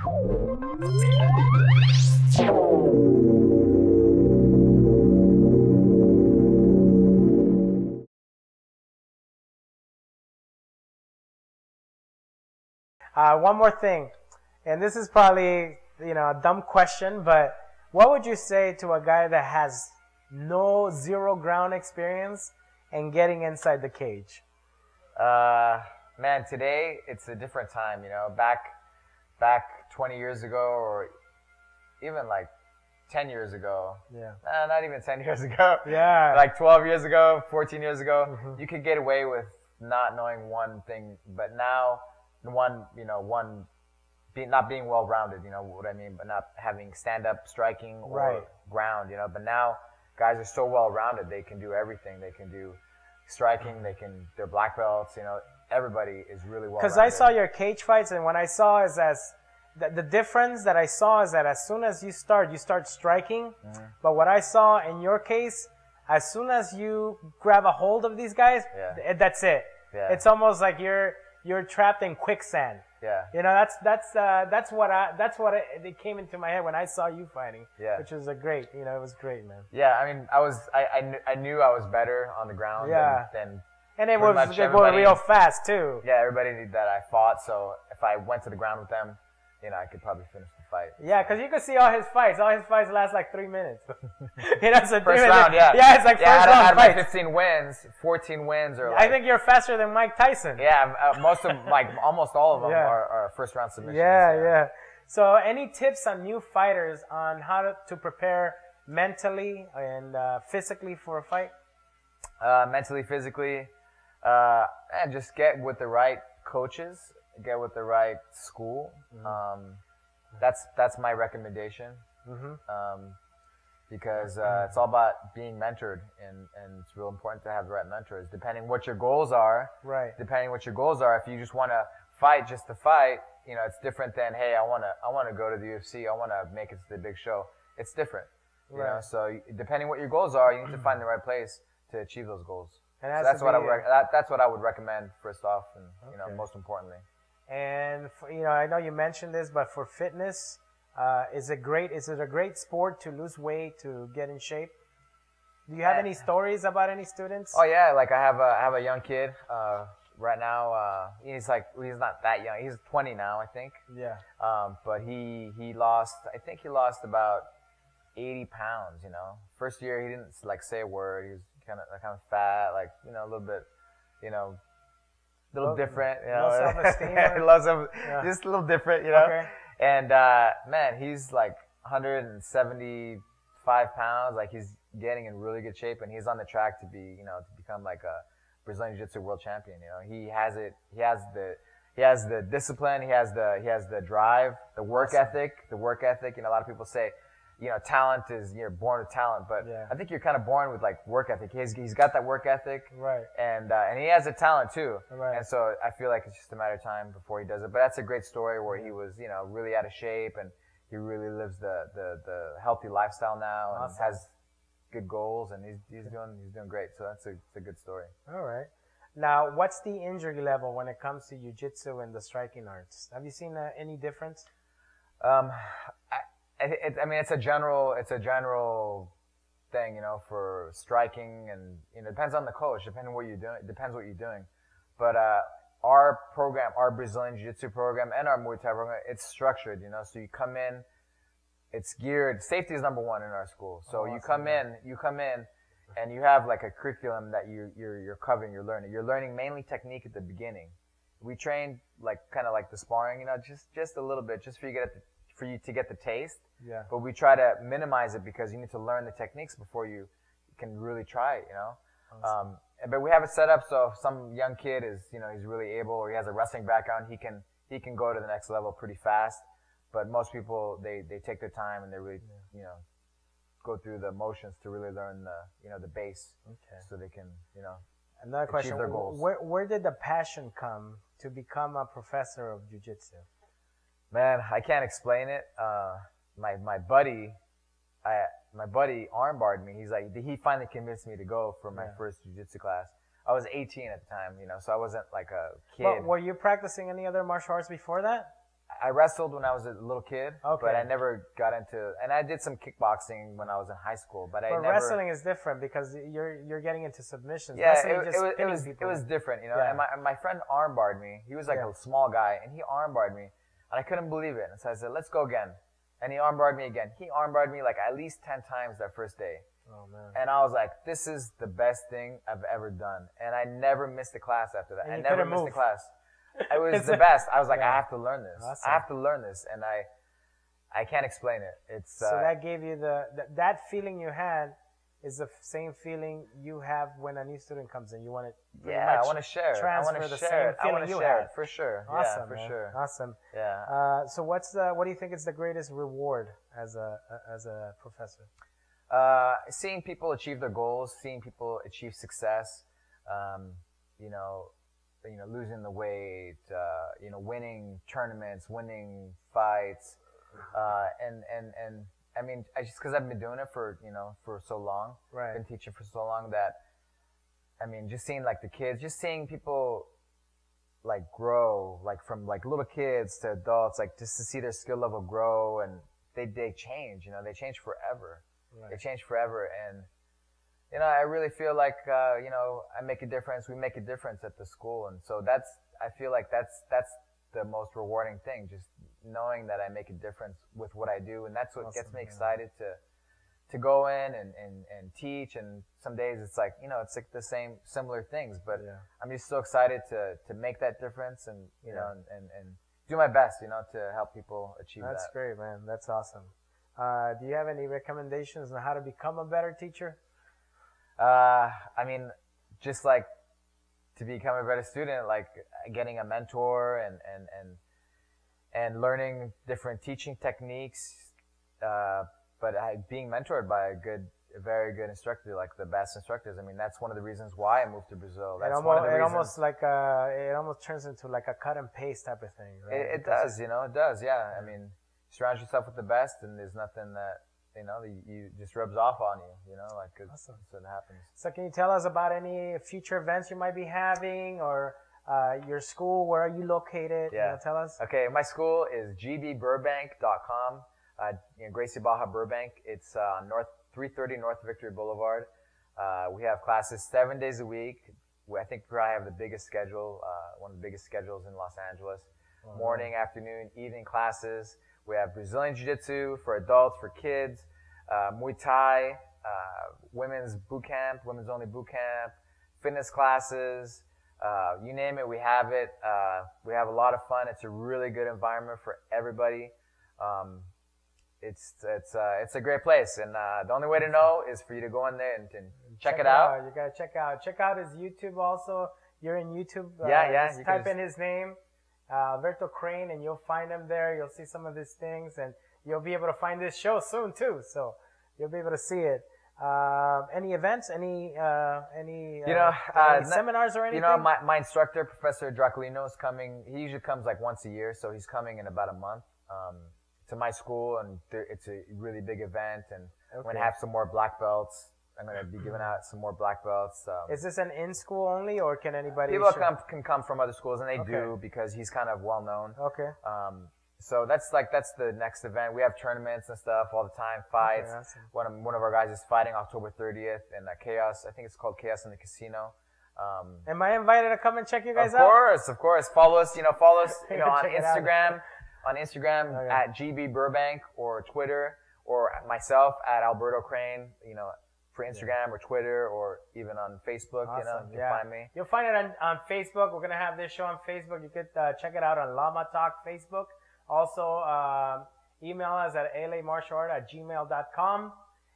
One more thing, and this is probably, a dumb question, but what would you say to a guy that has zero ground experience and getting inside the cage? Man, today it's a different time, back 20 years ago, or even like 10 years ago. Yeah. Not even 10 years ago. Yeah. Like 12 years ago, 14 years ago, you could get away with not knowing one thing, but now not being well-rounded, you know what I mean, but not having stand-up striking or ground, but now guys are so well-rounded, they can do everything. They can do striking, they're black belts, everybody is really well-rounded. Because I saw your cage fights, and what I saw is the difference that I saw is that as soon as you start striking, but what I saw in your case, as soon as you grab a hold of these guys, that's it. Yeah. It's almost like you're trapped in quicksand. Yeah. That's what it came into my head when I saw you fighting. Yeah. Which was great. It was great, man. Yeah. I mean, I knew I was better on the ground. Yeah. Than and it was going real fast too. Yeah. Everybody knew that I fought, so if I went to the ground with them, I could probably finish the fight. Yeah, because you could see all his fights. All his fights last like 3 minutes. So first round, yeah. Yeah, it's like first round out of my fights. 15 wins, 14 wins are. I think you're faster than Mike Tyson. Yeah, almost all of them are first round submissions. Yeah. So, any tips on new fighters on how to prepare mentally and physically for a fight? Mentally, physically, and just get with the right coaches. Get with the right school. That's my recommendation. Because it's all about being mentored, and it's real important to have the right mentors. Depending what your goals are. Right. Depending what your goals are, if you just want to fight just to fight, it's different than, hey, I want to go to the UFC. I want to make it to the big show. It's different. Right. So depending what your goals are, you need to find the right place to achieve those goals. And so that's what I would recommend first off, and most importantly. And I know you mentioned this, but for fitness, is it a great sport to lose weight, to get in shape? Do you have any stories about any students? Oh yeah, like I have a young kid right now. He's not that young. He's 20 now, I think. Yeah. But he lost about 80 pounds. First year he didn't say a word. He was kind of fat, a little bit, little different, low self-esteem. Just a little different, Okay. And man, he's like 175 pounds. Like he's getting in really good shape, and he's on the track to be, to become like a Brazilian Jiu-Jitsu world champion. He has it. He has the discipline. He has the drive, the work ethic. A lot of people say, talent is, you're born with talent, but I think you're kind of born with work ethic. He's got that work ethic, right? And he has the talent too, right? And so I feel like it's just a matter of time before he does it. But that's a great story where he was, really out of shape, and he really lives the healthy lifestyle now, and has good goals, and he's doing great. So it's a good story. All right. Now, what's the injury level when it comes to jiu-jitsu and the striking arts? Have you seen any difference? I mean, it's a general thing, for striking, and it depends on the coach, depending what you're doing. It depends what you're doing. But our program, our Brazilian Jiu-Jitsu program, and our Muay Thai program, it's structured, so you come in, it's geared. Safety is number one in our school. So you come in, and you have like a curriculum that you're covering, you're learning. You're learning mainly technique at the beginning. We train kind of like the sparring, just a little bit, just for you to get the taste. Yeah. But we try to minimize it because you need to learn the techniques before you can really try it, Awesome. But we have it set up so if some young kid is, he's really able, or he has a wrestling background, he can go to the next level pretty fast. But most people, they take their time, and they really, go through the motions to really learn the base. Okay. So they can, Another question. Achieve their goals. Where did the passion come to become a professor of jiu-jitsu? Man, I can't explain it. My buddy armbarred me. He finally convinced me to go for my first jiu-jitsu class. I was 18 at the time, so I wasn't like a kid. But were you practicing any other martial arts before that? I wrestled when I was a little kid, Okay. but I never got into. And I did some kickboxing when I was in high school, but I never. Wrestling is different because you're getting into submissions. Yeah, Wrestling, it was different, you know. Yeah. And my friend armbarred me. He was like a small guy, and he armbarred me, and I couldn't believe it. And so I said, "Let's go again." And he armbarred me again. He armbarred me like at least 10 times that first day. Oh man! And I was like, "This is the best thing I've ever done." And I never missed a class after that. I never missed a class. It was the best. I was like, I have to learn this. Awesome. I have to learn this, and I can't explain it. It's so that gave you that feeling you had is the same feeling you have when a new student comes in. You want to I want to share it. I want to share it. I want to share it for sure. Awesome, yeah, for man. sure. Awesome. Yeah. So what do you think is the greatest reward as a professor? Seeing people achieve their goals, seeing people achieve success, you know, losing the weight, winning tournaments, winning fights, and I mean, because I've been doing it for so long, right? Been teaching for so long that, I mean, just seeing like the kids, just seeing people like grow, like from like little kids to adults, like just to see their skill level grow, and they change, they change forever. Right. They change forever, and I really feel like I make a difference. We make a difference at the school, and so I feel like that's the most rewarding thing, just knowing that I make a difference with what I do, and that's what gets me excited to go in and teach. And some days it's like it's like the similar things, but I'm just so excited to make that difference, and and do my best, to help people achieve that. That's great, man. That's awesome. Do you have any recommendations on how to become a better teacher? I mean, just like to become a better student, like getting a mentor and learning different teaching techniques, but being mentored by a very good instructor, like the best instructors. I mean, that's one of the reasons why I moved to Brazil. That's one of the reasons. It almost turns into like a cut and paste type of thing, right? It does, it does, yeah. I mean, surround yourself with the best, and there's nothing that you just rubs off on you, like awesome. So it happens. So can you tell us about any future events you might be having, or your school? Where are you located? Yeah. Tell us. Okay, my school is gbburbank.com. Gracie Barra Burbank. It's 330 North Victory Boulevard. We have classes 7 days a week. I think we probably have the biggest schedule, one of the biggest schedules in Los Angeles. Oh, morning, afternoon, evening classes. We have Brazilian Jiu-Jitsu for adults, for kids, Muay Thai, women's boot camp, women's only boot camp, fitness classes, you name it, we have it. We have a lot of fun. It's a really good environment for everybody. It's a great place, and the only way to know is for you to go in there and check it out. You gotta check out his YouTube also. You're in YouTube. Just type in his name. Alberto Crane, and you'll find him there. You'll see some of these things, and you'll be able to find this show soon too. So you'll be able to see it. Any events? Any seminars or anything? My instructor, Professor Draculino, is coming. He usually comes like once a year, so he's coming in about a month to my school, and it's a really big event, and I'm going to have some more black belts. I'm going to be giving out some more black belts. Is this an in-school only, or can anybody? People can come from other schools, and they do, because he's kind of well known. Okay. So that's the next event. We have tournaments and stuff all the time, fights. Okay, awesome. One of our guys is fighting October 30th in Chaos. I think it's called Chaos in the Casino. Am I invited to come and check you guys out? Of course. Follow us. On Instagram. On Instagram at GB Burbank, or Twitter, or myself at Alberto Crane. For Instagram or Twitter, or even on Facebook, awesome. You can find me. You'll find it on Facebook. We're going to have this show on Facebook. You could check it out on Llama Talk Facebook. Also, email us at lamartialart@gmail.com.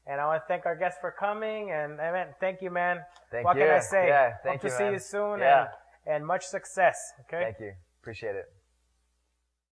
And I want to thank our guests for coming. And thank you, man. What can I say? Yeah, Hope to man. see you soon, Yeah. and much success. Okay? Thank you. Appreciate it.